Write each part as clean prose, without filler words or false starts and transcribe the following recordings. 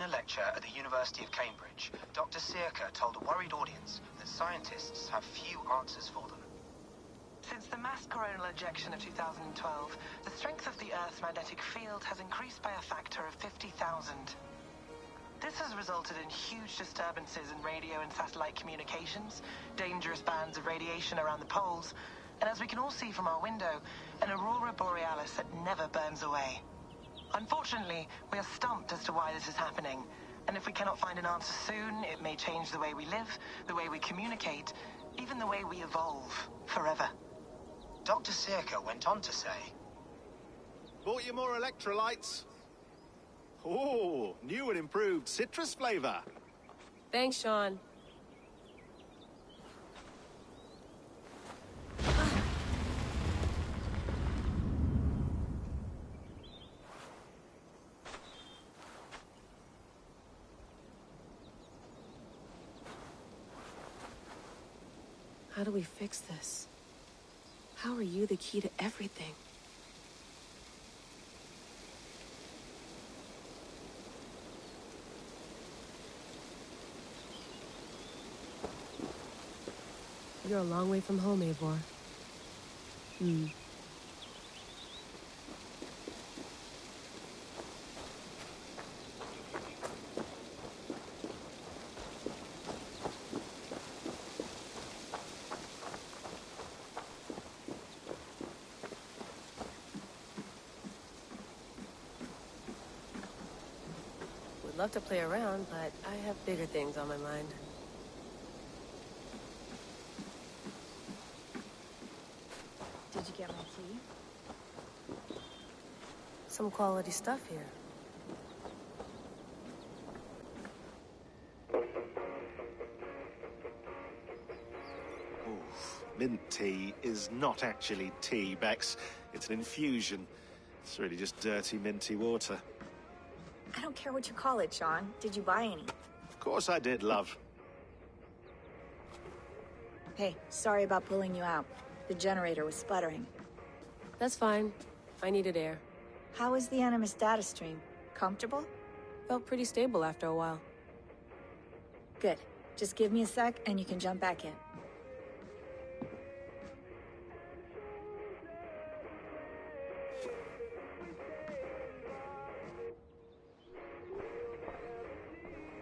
a lecture at the University of Cambridge, Dr. Sirka told a worried audience that scientists have few answers for them. Since the mass coronal ejection of 2012, the strength of the Earth's magnetic field has increased by a factor of 50,000. This has resulted in huge disturbances in radio and satellite communications, dangerous bands of radiation around the poles, and as we can all see from our window, an aurora borealis that never burns away. Unfortunately, we are stumped as to why this is happening, and if we cannot find an answer soon, it may change the way we live, the way we communicate, even the way we evolve forever. Dr. Sirka went on to say, "Bought you more electrolytes? Oh, new and improved citrus flavor." Thanks, Sean. How do we fix this? How are you the key to everything? You're a long way from home, Eivor. Would love to play around, but I have bigger things on my mind. Did you get my tea? Some quality stuff here. Oof. Mint tea is not actually tea, Bex. It's an infusion. It's really just dirty, minty water. I don't care what you call it, Sean. Did you buy any? Of course I did, love. Hey, sorry about pulling you out. The generator was sputtering. That's fine. I needed air. How is the Animus data stream? Comfortable? Felt pretty stable after a while. Good. Just give me a sec and you can jump back in.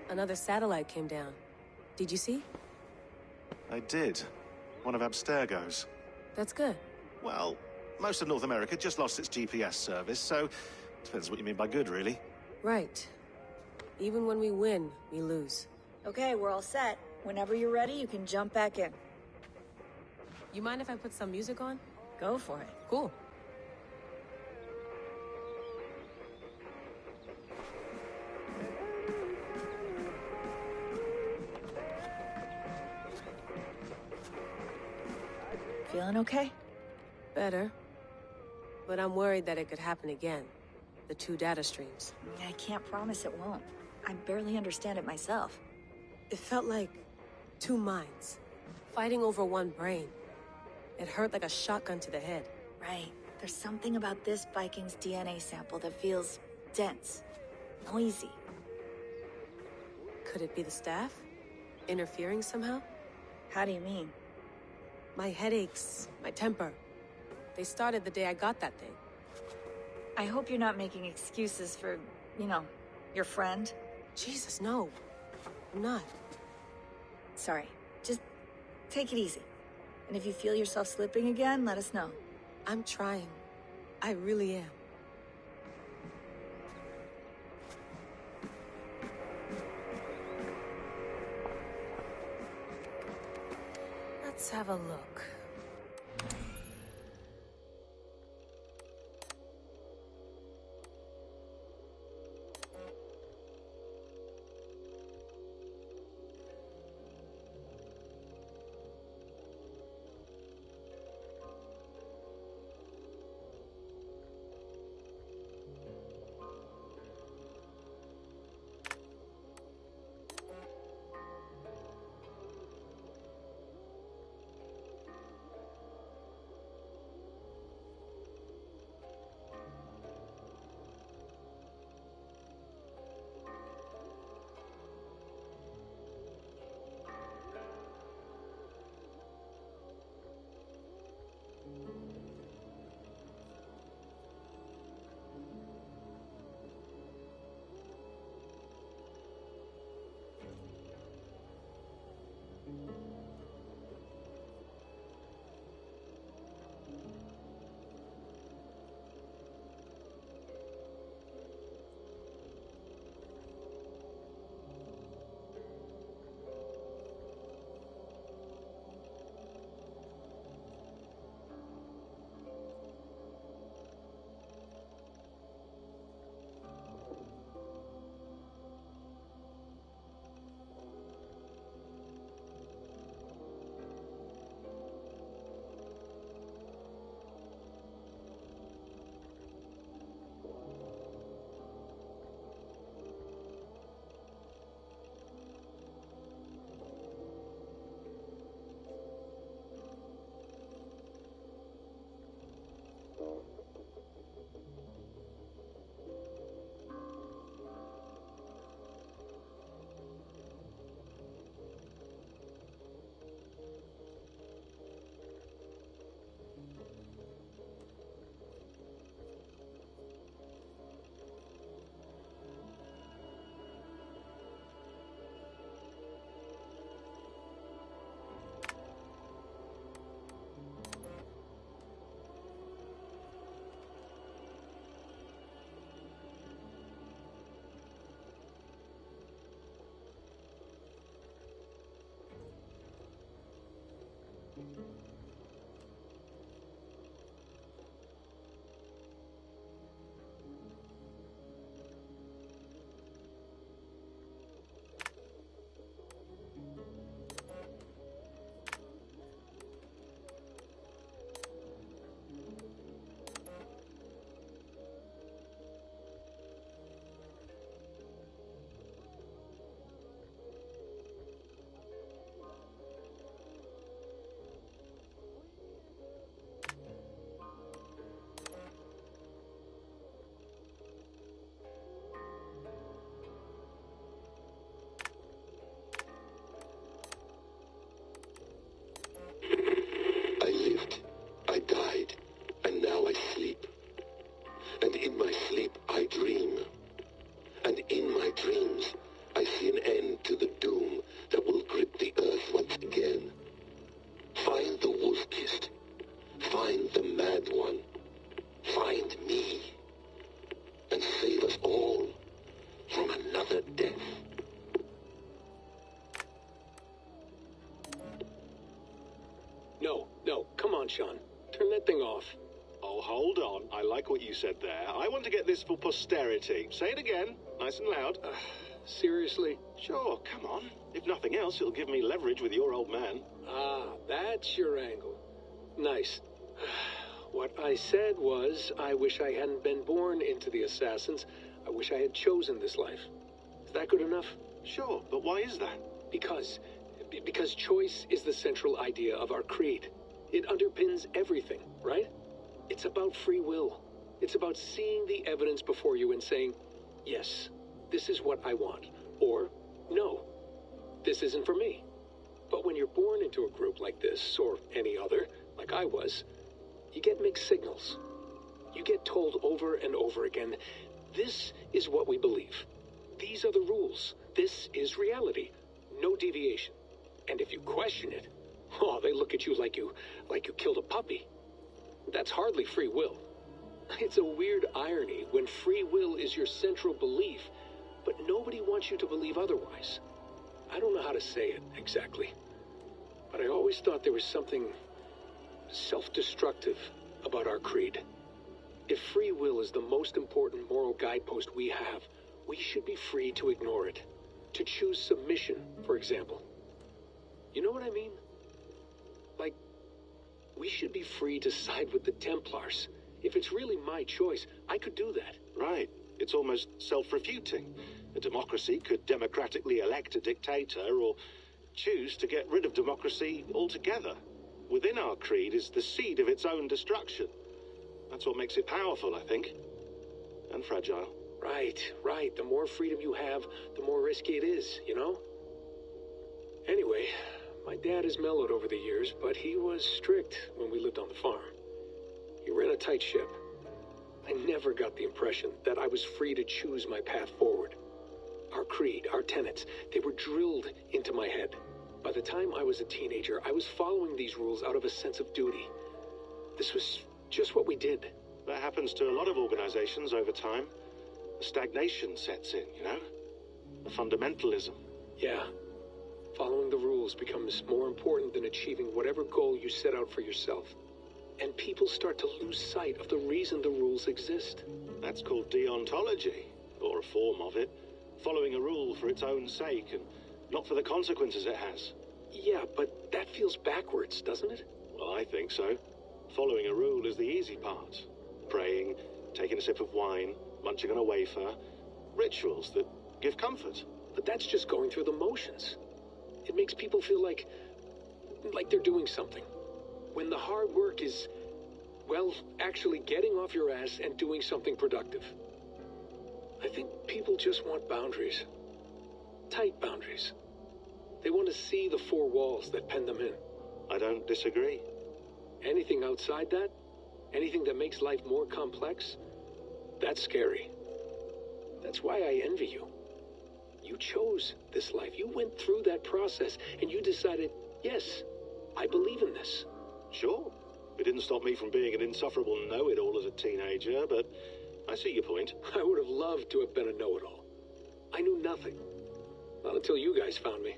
Another satellite came down. Did you see? I did. One of Abstergo's. That's good. Well, most of North America just lost its GPS service, so depends what you mean by good, really. Right. Even when we win, we lose. Okay, we're all set. Whenever you're ready, you can jump back in. You mind if I put some music on? Go for it. Cool. Feeling okay? Better. But I'm worried that it could happen again. The two data streams. I can't promise it won't. I barely understand it myself. It felt like two minds, fighting over one brain. It hurt like a shotgun to the head. Right. There's something about this Viking's DNA sample that feels dense, noisy. Could it be the staff? Interfering somehow? How do you mean? My headaches, my temper. They started the day I got that thing. I hope you're not making excuses for, you know, your friend. Jesus, no. I'm not. Sorry. Just take it easy. And if you feel yourself slipping again, let us know. I'm trying. I really am. Let's have a look. Sean. Turn that thing off. Oh, hold on. I like what you said there. I want to get this for posterity. Say it again, nice and loud. Seriously? Sure, come on. If nothing else, it'll give me leverage with your old man. Ah, that's your angle. Nice. What I said was, I wish I hadn't been born into the Assassins. I wish I had chosen this life. Is that good enough? Sure, but why is that? Because choice is the central idea of our creed. It underpins everything, right? It's about free will. It's about seeing the evidence before you and saying, yes, this is what I want. Or, no, this isn't for me. But when you're born into a group like this, or any other, like I was, you get mixed signals. You get told over and over again, this is what we believe. These are the rules. This is reality. No deviation. And if you question it, oh, they look at you like you killed a puppy. That's hardly free will. It's a weird irony when free will is your central belief, but nobody wants you to believe otherwise. I don't know how to say it exactly, but I always thought there was something self-destructive about our creed. If free will is the most important moral guidepost we have, we should be free to ignore it. To choose submission, for example. You know what I mean? Like, we should be free to side with the Templars. If it's really my choice, I could do that. Right. It's almost self-refuting. A democracy could democratically elect a dictator or choose to get rid of democracy altogether. Within our creed is the seed of its own destruction. That's what makes it powerful, I think. And fragile. Right. The more freedom you have, the more risky it is, you know? Anyway, my dad has mellowed over the years, but he was strict when we lived on the farm. He ran a tight ship. I never got the impression that I was free to choose my path forward. Our creed, our tenets, they were drilled into my head. By the time I was a teenager, I was following these rules out of a sense of duty. This was just what we did. That happens to a lot of organizations over time. A stagnation sets in, you know? A fundamentalism. Yeah. Following the rules becomes more important than achieving whatever goal you set out for yourself. And people start to lose sight of the reason the rules exist. That's called deontology, or a form of it. Following a rule for its own sake and not for the consequences it has. Yeah, but that feels backwards, doesn't it? Well, I think so. Following a rule is the easy part. Praying, taking a sip of wine, munching on a wafer. Rituals that give comfort. But that's just going through the motions. It makes people feel like they're doing something. When the hard work is, well, actually getting off your ass and doing something productive. I think people just want boundaries. Tight boundaries. They want to see the four walls that pen them in. I don't disagree. Anything outside that, anything that makes life more complex, that's scary. That's why I envy you. You chose this life. You went through that process and you decided, yes, I believe in this. Sure. It didn't stop me from being an insufferable know-it-all as a teenager, but I see your point. I would have loved to have been a know-it-all. I knew nothing. Not until you guys found me.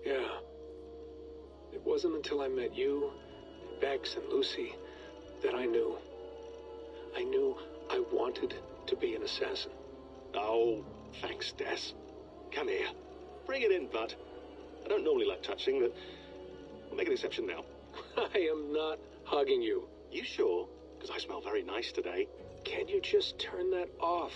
Yeah. It wasn't until I met you, and Bex, and Lucy, that I knew. I knew I wanted to be an assassin. Oh, thanks, Des. Come here. Bring it in, bud. I don't normally like touching, but we'll make an exception now. I am not hugging you. You sure? Because I smell very nice today. Can you just turn that off?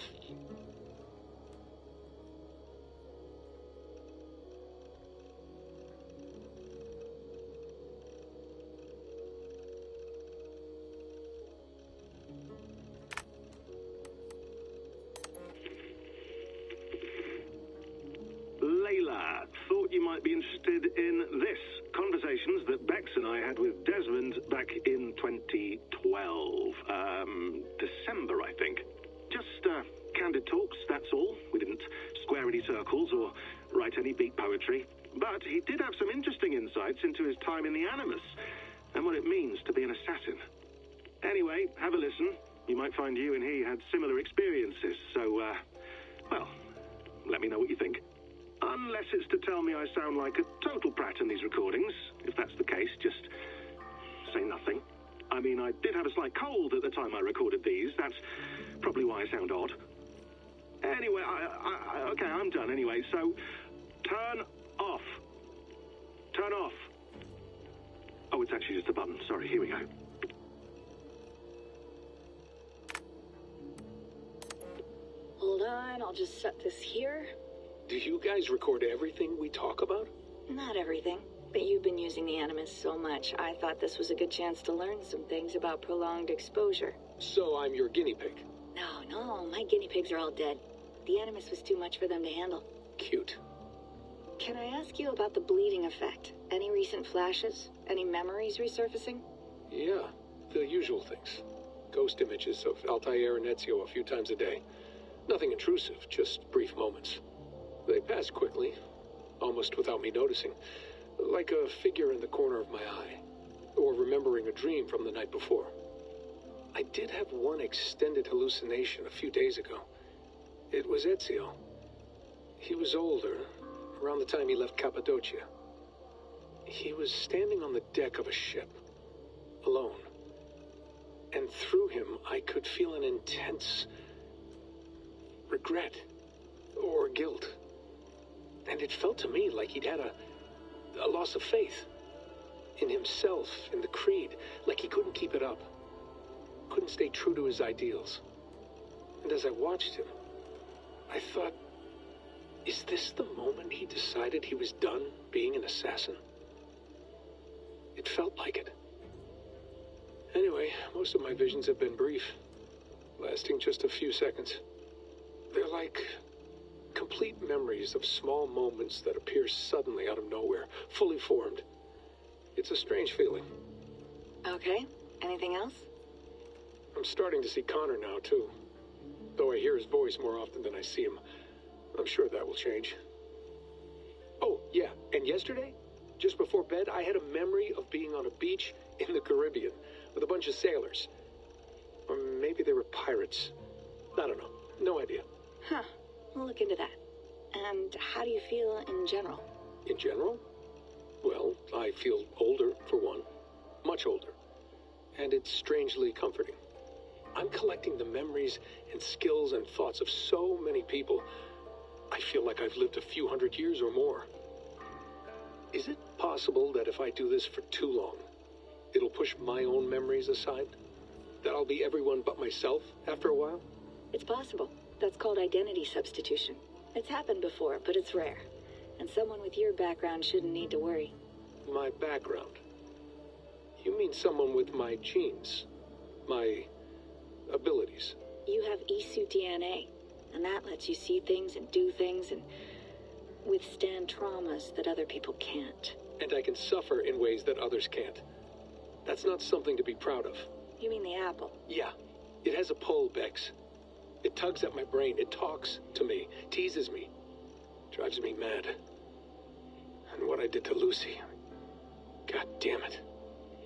Layla, thought you might be interested in this. Conversations that Bex and I had with Desmond back in 2012. December, I think. Just candid talks, that's all. We didn't square any circles or write any beat poetry. But he did have some interesting insights into his time in the Animus and what it means to be an assassin. Anyway, have a listen. You might find you and he had similar experiences, so, well, let me know what you think. Unless it's to tell me I sound like a total prat in these recordings. If that's the case, just say nothing. I mean, I did have a slight cold at the time I recorded these. That's probably why I sound odd. Anyway, okay, I'm done anyway, so turn off. Turn off. Oh, it's actually just a button. Sorry, here we go. Hold on, I'll just set this here. Do you guys record everything we talk about? Not everything, but you've been using the Animus so much, I thought this was a good chance to learn some things about prolonged exposure. So I'm your guinea pig. No, my guinea pigs are all dead. The Animus was too much for them to handle. Cute. Can I ask you about the bleeding effect? Any recent flashes? Any memories resurfacing? Yeah, the usual things. Ghost images of Altair and Ezio a few times a day. Nothing intrusive, just brief moments. They pass quickly, almost without me noticing, like a figure in the corner of my eye, or remembering a dream from the night before. I did have one extended hallucination a few days ago. It was Ezio. He was older, around the time he left Cappadocia. He was standing on the deck of a ship, alone. And through him, I could feel an intense regret or guilt. And it felt to me like he'd had a loss of faith in himself, in the Creed, like he couldn't keep it up, couldn't stay true to his ideals. And as I watched him, I thought, is this the moment he decided he was done being an assassin? It felt like it. Anyway, most of my visions have been brief, lasting just a few seconds. They're like complete memories of small moments that appear suddenly out of nowhere, fully formed. It's a strange feeling. Okay, anything else? I'm starting to see Connor now, too. Though I hear his voice more often than I see him. I'm sure that will change. Oh, yeah, and yesterday, just before bed, I had a memory of being on a beach in the Caribbean with a bunch of sailors. Or maybe they were pirates. I don't know. No idea. Huh. We'll look into that. And how do you feel in general? In general? Well, I feel older, for one. Much older. And it's strangely comforting. I'm collecting the memories and skills and thoughts of so many people. I feel like I've lived a few hundred years or more. Is it possible that if I do this for too long, it'll push my own memories aside? That I'll be everyone but myself after a while? It's possible. That's called identity substitution. It's happened before, but it's rare. And someone with your background shouldn't need to worry. My background? You mean someone with my genes? My abilities? You have Isu DNA, and that lets you see things and do things and withstand traumas that other people can't. And I can suffer in ways that others can't. That's not something to be proud of. You mean the apple? Yeah. It has a pull, Bex. It tugs at my brain. It talks to me. Teases me. Drives me mad. And what I did to Lucy... God damn it.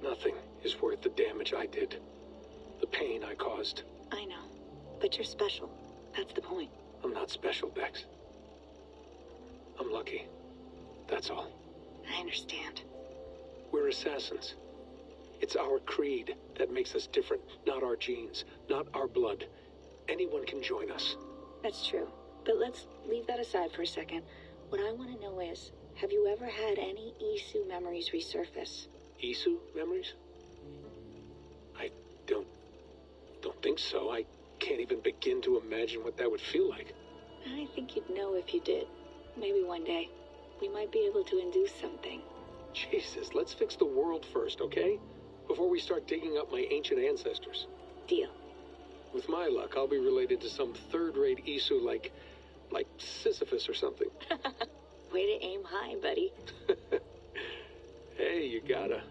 Nothing is worth the damage I did. The pain I caused. I know. But you're special. That's the point. I'm not special, Bex. I'm lucky. That's all. I understand. We're assassins. It's our creed that makes us different, not our genes, not our blood. Anyone can join us. That's true. But let's leave that aside for a second. What I want to know is, have you ever had any Isu memories resurface? Isu memories? I don't think so. I can't even begin to imagine what that would feel like. I think you'd know if you did. Maybe one day, we might be able to induce something. Jesus, let's fix the world first, okay? Before we start digging up my ancient ancestors. Deal. With my luck, I'll be related to some third-rate Isu like Sisyphus or something. Way to aim high, buddy. Hey, you gotta.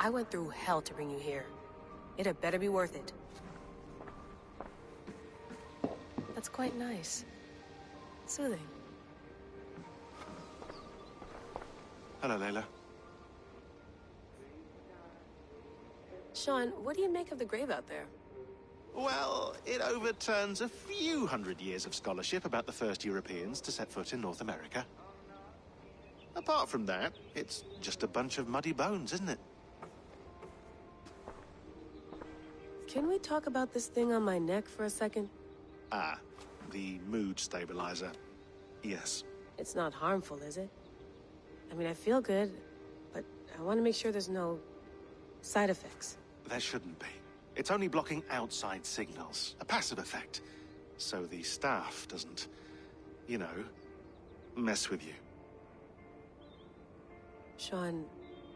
I went through hell to bring you here. It had better be worth it. That's quite nice. Soothing. Hello, Layla. Sean, what do you make of the grave out there? Well, it overturns a few hundred years of scholarship about the first Europeans to set foot in North America. Apart from that, it's just a bunch of muddy bones, isn't it? Can we talk about this thing on my neck for a second? Ah, the mood stabilizer. Yes. It's not harmful, is it? I mean, I feel good, but I want to make sure there's no side effects. There shouldn't be. It's only blocking outside signals, a passive effect. So the staff doesn't, you know, mess with you. Sean,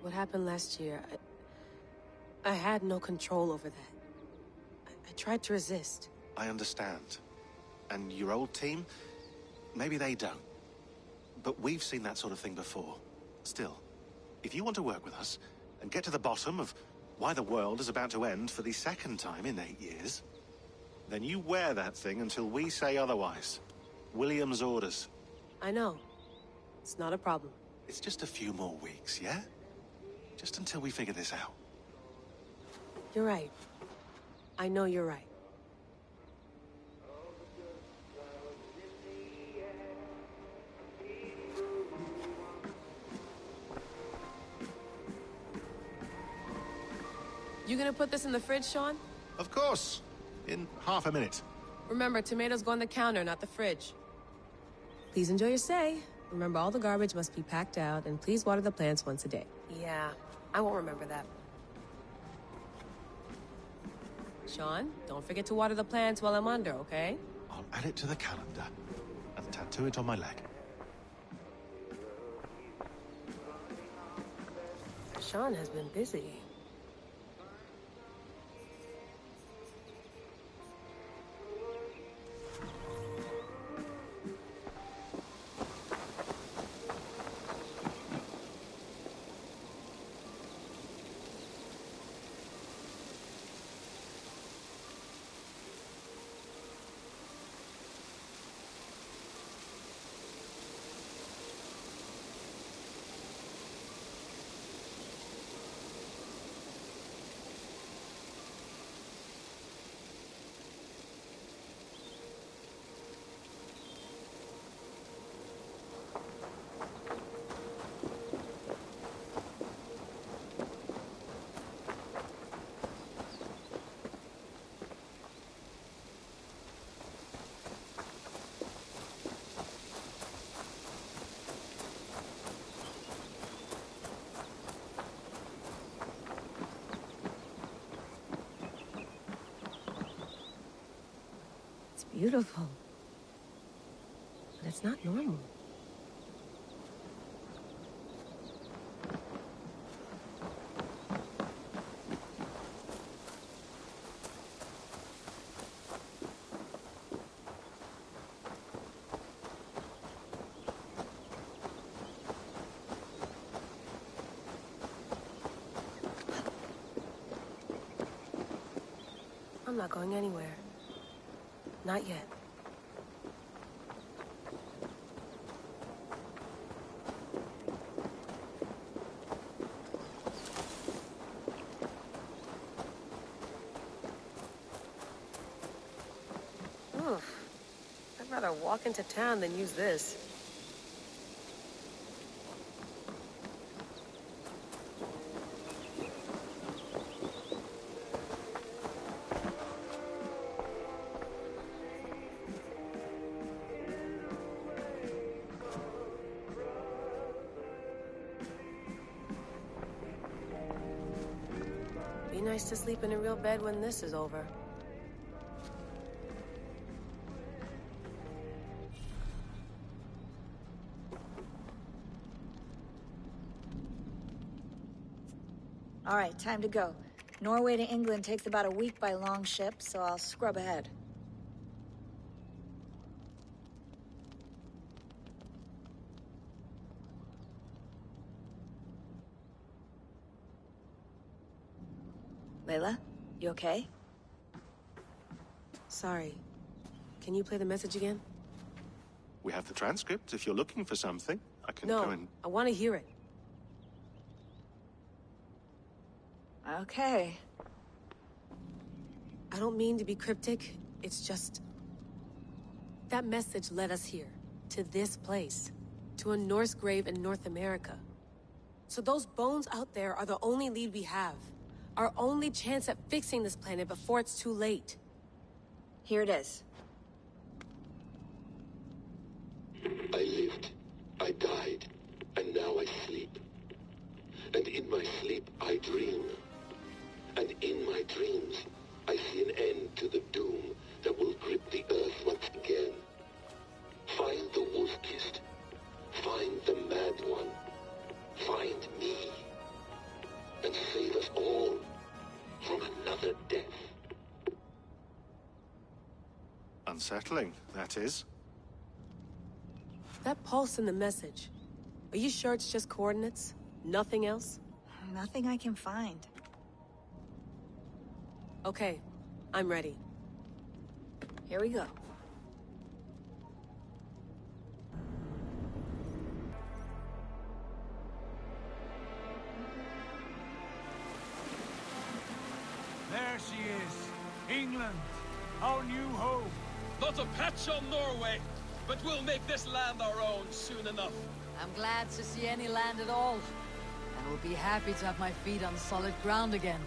what happened last year, I had no control over that. I tried to resist. I understand. And your old team, maybe they don't. But we've seen that sort of thing before. Still, if you want to work with us and get to the bottom of Why the world is about to end for the second time in 8 years? Then you wear that thing until we say otherwise. William's orders. I know. It's not a problem. It's just a few more weeks, yeah? Just until we figure this out. You're right. I know you're right. You gonna put this in the fridge, Sean? Of course. In half a minute. Remember, tomatoes go on the counter, not the fridge. Please enjoy your stay. Remember, all the garbage must be packed out, and please water the plants once a day. Yeah, I won't remember that. Sean, don't forget to water the plants while I'm under, okay? I'll add it to the calendar and tattoo it on my leg. Sean has been busy. Beautiful. But it's not normal. I'm not going anywhere. Not yet. I'd rather walk into town than use this. Be nice to sleep in a real bed when this is over. All right, time to go. Norway to England takes about a week by long ship, so I'll scrub ahead. Layla, you okay? Sorry. Can you play the message again? We have the transcript if you're looking for something. I can No, go and... I want to hear it. Okay. I don't mean to be cryptic. It's just... that message led us here. To this place. To a Norse grave in North America. So those bones out there are the only lead we have. Our only chance at fixing this planet before it's too late. Here it is. I lived, I died, and now I sleep. And in my sleep I dream. And in my dreams, I see an end to the doom that will grip the earth once again. Find the wolf-kissed. Find the mad one. Find me. And save us all from another death. Unsettling, that is. That pulse in the message. Are you sure it's just coordinates? Nothing else? Nothing I can find. Okay, I'm ready. Here we go. There she is. England. Our new home. Not a patch on Norway, but we'll make this land our own soon enough. I'm glad to see any land at all. And will be happy to have my feet on solid ground again.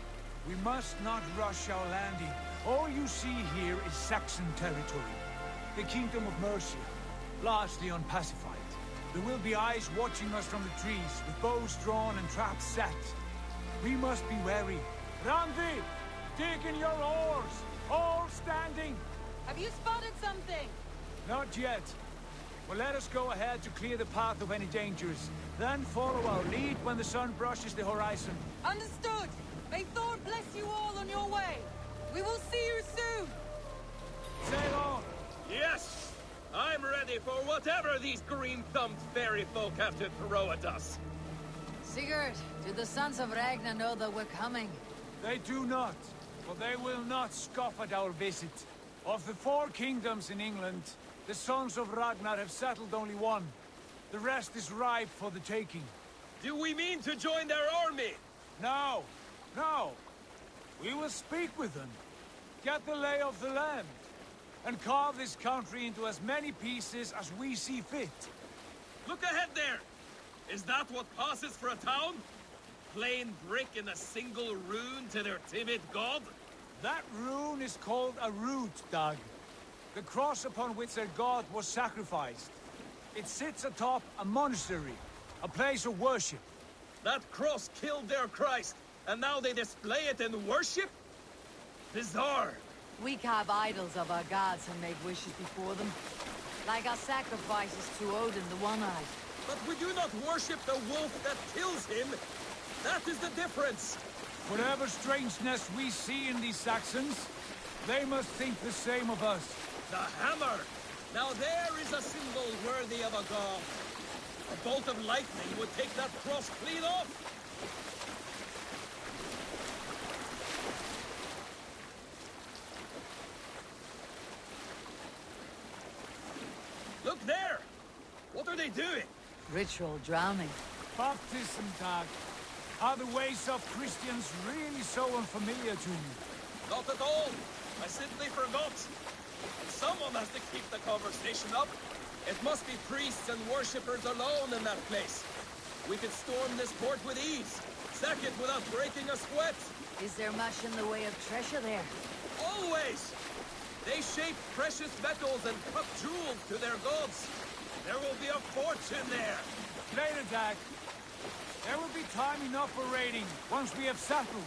We must not rush our landing. All you see here is Saxon territory. The Kingdom of Mercia, largely unpacified. There will be eyes watching us from the trees, with bows drawn and traps set. We must be wary. Randi! Dig in your oars! All standing! Have you spotted something? Not yet. Well, let us go ahead to clear the path of any dangers. Then follow our lead when the sun brushes the horizon. Understood! May Thor bless you all on your way! We will see you soon! Sail on! Yes! I'm ready for whatever these green-thumbed fairy folk have to throw at us. Sigurd, do the sons of Ragnar know that we're coming? They do not, for they will not scoff at our visit. Of the 4 kingdoms in England, the sons of Ragnar have settled only one. The rest is ripe for the taking. Do we mean to join their army? No, no. We will speak with them, get the lay of the land, and carve this country into as many pieces as we see fit. Look ahead there! Is that what passes for a town? Plain brick in a single rune to their timid god? That rune is called a root, Dag. The cross upon which their god was sacrificed. It sits atop a monastery, a place of worship. That cross killed their Christ, and now they display it in worship? Bizarre. We carve idols of our gods and make wishes before them. Like our sacrifices to Odin the One-Eyed. But we do not worship the wolf that kills him. That is the difference. Whatever strangeness we see in these Saxons, they must think the same of us. The hammer! Now there is a symbol worthy of a god. A bolt of lightning would take that cross clean off. Look there! What are they doing? Ritual drowning. Baptism, Dag. Are the ways of Christians really so unfamiliar to you? Not at all. I simply forgot. And someone has to keep the conversation up. It must be priests and worshippers alone in that place. We could storm this port with ease. Sack it without breaking a sweat. Is there much in the way of treasure there? Always! They shape precious metals and cut jewels to their gods. There will be a fortune there. Later, Dag. There will be time enough for raiding, once we have settled.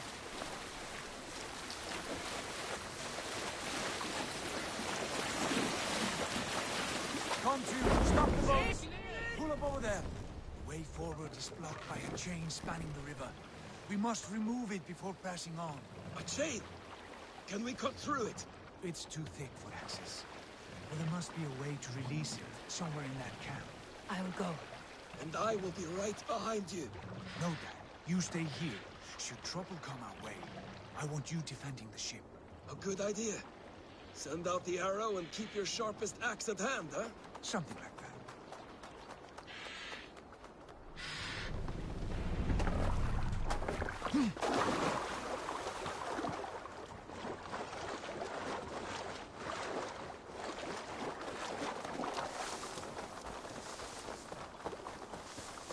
Come to, stop the boats! Pull up over there. The way forward is blocked by a chain spanning the river. We must remove it before passing on. A chain? Can we cut through it? It's too thick for access. But there must be a way to release it, somewhere in that camp. I will go. And I will be right behind you. No, Dad. You stay here. Should trouble come our way, I want you defending the ship. A good idea. Send out the arrow and keep your sharpest axe at hand, huh? Something like that.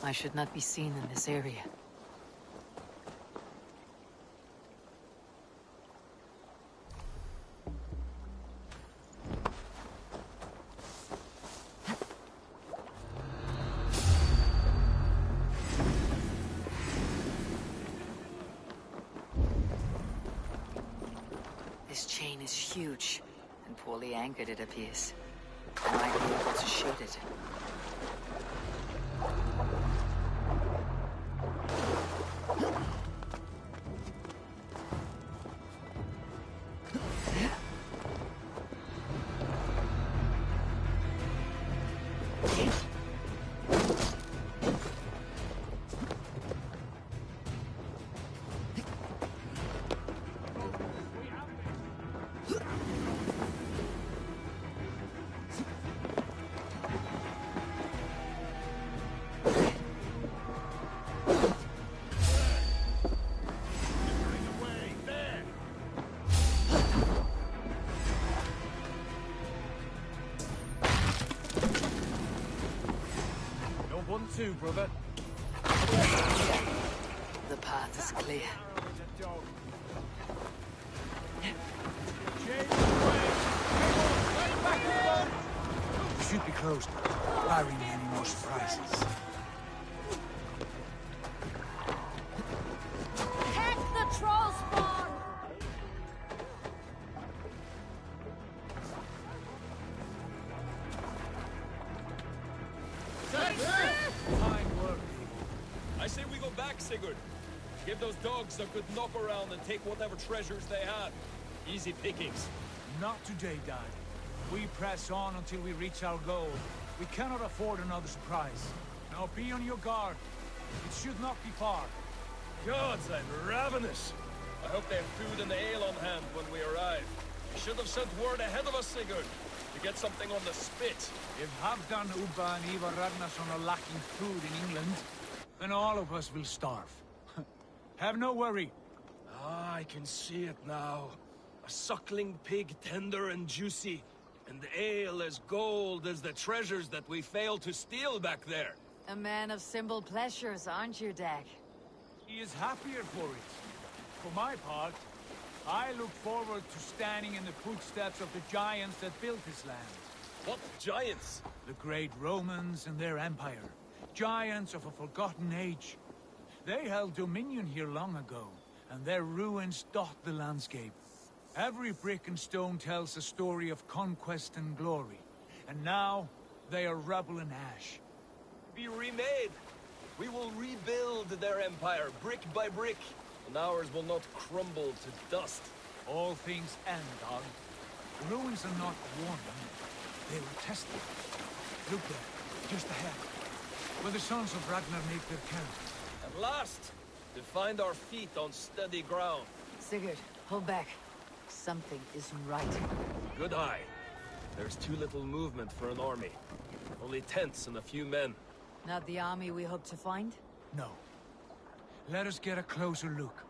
I should not be seen in this area. This chain is huge, and poorly anchored it appears. I might be able to shoot it. to, brother. The path is clear. We should be close now, barring any more surprises. Heck the troll spawn! Fine work, I say we go back, Sigurd. Give those dogs a good knock around and take whatever treasures they have. Easy pickings. Not today, Dad. We press on until we reach our goal. We cannot afford another surprise. Now be on your guard. It should not be far. Gods, I'm ravenous. I hope they have food and ale on hand when we arrive. You should have sent word ahead of us, Sigurd, to get something on the spit. If Halfdan, Ubba, and Eivor Ragnarsson are lacking food in England, then all of us will starve. Have no worry. Ah, I can see it now. A suckling pig, tender and juicy, and the ale as gold as the treasures that we failed to steal back there. A man of simple pleasures, aren't you, Dag? He is happier for it. For my part, I look forward to standing in the footsteps of the giants that built this land. What giants? The great Romans and their empire. Giants of a forgotten age. They held dominion here long ago, and their ruins dot the landscape. Every brick and stone tells a story of conquest and glory. And now, they are rubble and ash. Be remade. We will rebuild their empire, brick by brick, and ours will not crumble to dust. All things end, Dag. The ruins are not worn, they were tested. Look there, just ahead, where the sons of Ragnar make their camp. At last, to find our feet on steady ground. Sigurd, hold back. Something isn't right. Good eye. There's too little movement for an army. Only tents and a few men. Not the army we hope to find? No. Let us get a closer look.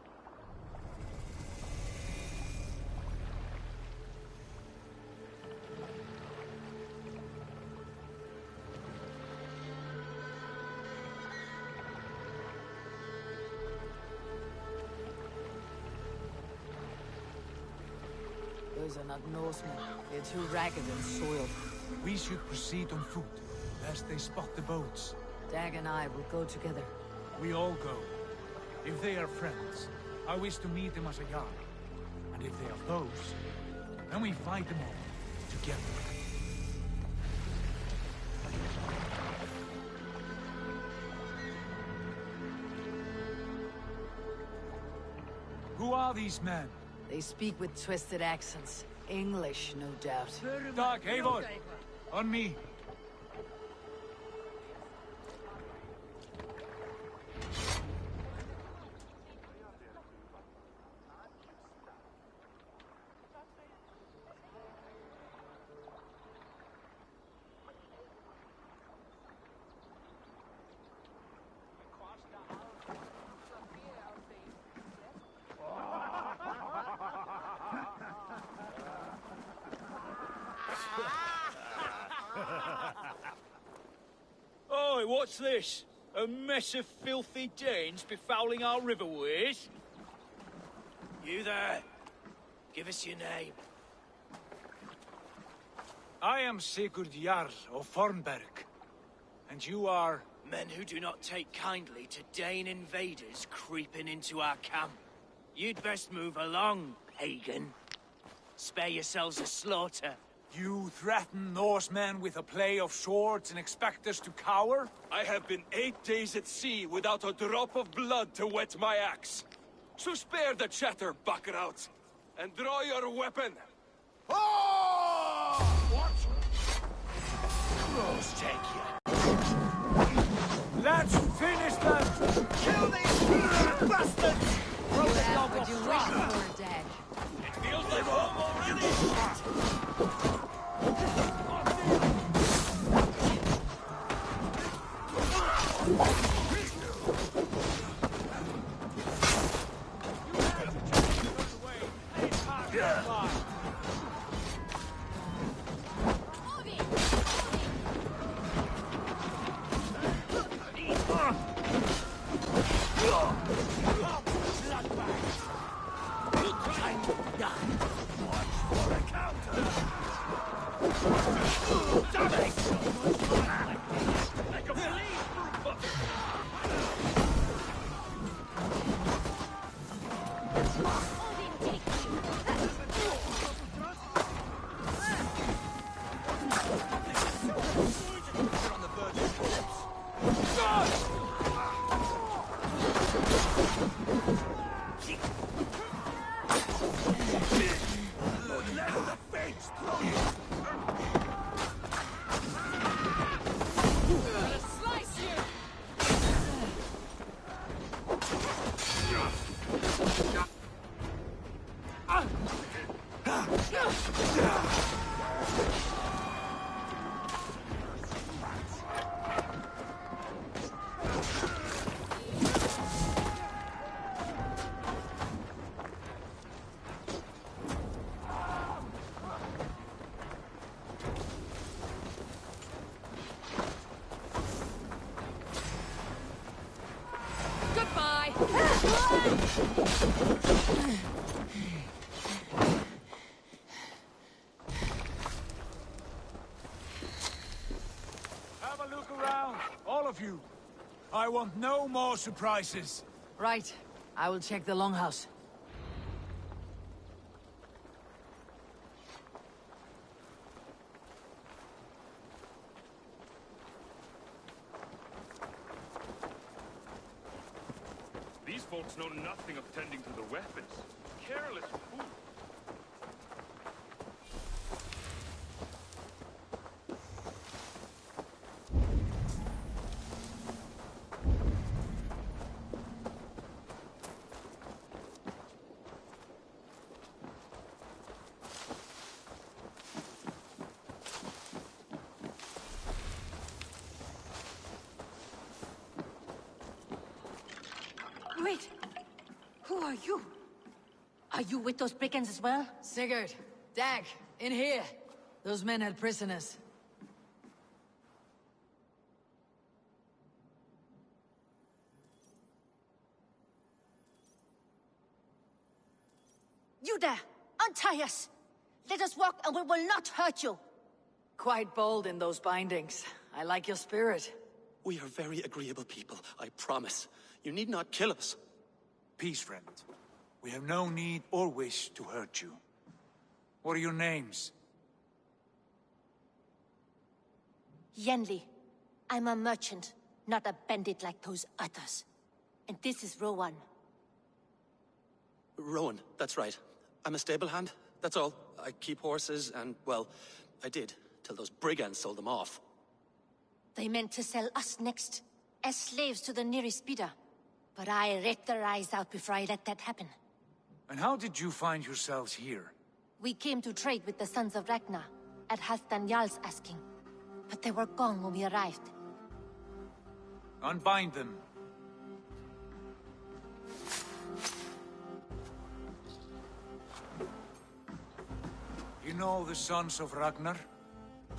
Those are not Norsemen. They're too ragged and soiled. We should proceed on foot, lest they spot the boats. Dag and I will go together. We all go. If they are friends, I wish to meet them as a yard. And if they are foes, then we fight them all, together. Who are these men? They speak with twisted accents. English, no doubt. Dag, Eivor! On me! Oi, what's this? A mess of filthy Danes befouling our riverways? You there. Give us your name. I am Sigurd Jarl of Fornberg. And you are... Men who do not take kindly to Dane invaders creeping into our camp. You'd best move along, pagan. Spare yourselves a slaughter. You threaten Norsemen with a play of swords and expect us to cower? I have been 8 days at sea without a drop of blood to wet my axe. So spare the chatter, buckerouts, and draw your weapon. Oh! What? Crows take you. Let's finish them! Kill these bastards! Throw the dog what you wish for, Dag. It feels like home already! Have a look around, all of you. I want no more surprises. Right. I will check the longhouse. These folks know nothing of tending to their weapons. Careless fools. Wait! Who are you? Are you with those brigands as well? Sigurd, Dag, in here. Those men had prisoners. You there! Untie us! Let us walk and we will not hurt you! Quite bold in those bindings. I like your spirit. We are very agreeable people, I promise. You need not kill us. Peace, friend. We have no need or wish to hurt you. What are your names? Yenli. I'm a merchant, not a bandit like those others. And this is Rowan. Rowan, that's right. I'm a stable hand, that's all. I keep horses and, well, I did, till those brigands sold them off. They meant to sell us next, as slaves to the nearest bidder. But I ripped their eyes out before I let that happen. And how did you find yourselves here? We came to trade with the Sons of Ragnar, at Halfdan Jarl's asking. But they were gone when we arrived. Unbind them. You know the Sons of Ragnar?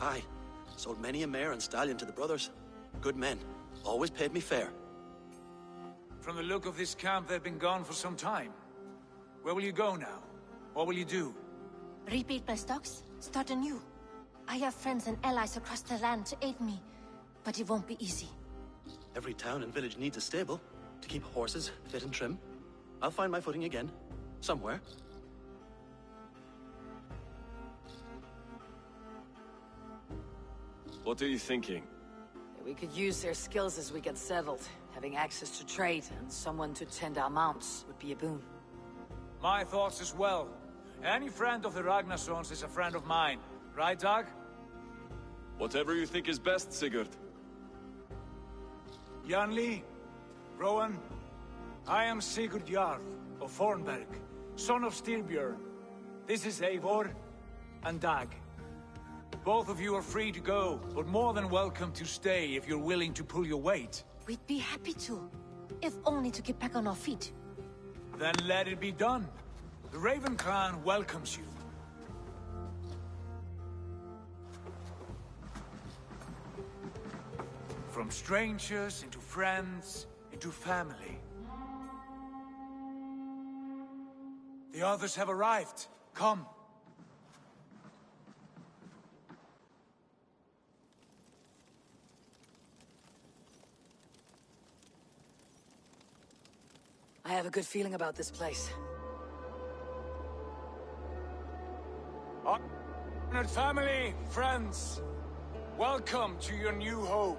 Aye. Sold many a mare and stallion to the brothers. Good men. Always paid me fair. From the look of this camp, they've been gone for some time. Where will you go now? What will you do? Rebuild my stocks, start anew. I have friends and allies across the land to aid me, but it won't be easy. Every town and village needs a stable to keep horses fit and trim. I'll find my footing again. Somewhere. What are you thinking? We could use their skills as we get settled. Having access to trade and someone to tend our mounts would be a boon. My thoughts as well. Any friend of the Ragnarsons is a friend of mine. Right, Dag? Whatever you think is best, Sigurd. Janli, Rowan, I am Sigurd Jarl of Fornberg, son of Styrbjörn. This is Eivor and Dag. Both of you are free to go, but more than welcome to stay if you're willing to pull your weight. We'd be happy to, if only to get back on our feet. Then let it be done. The Raven Clan welcomes you. From strangers into friends, into family. The others have arrived. Come. I have a good feeling about this place. Honored family, friends, welcome to your new home.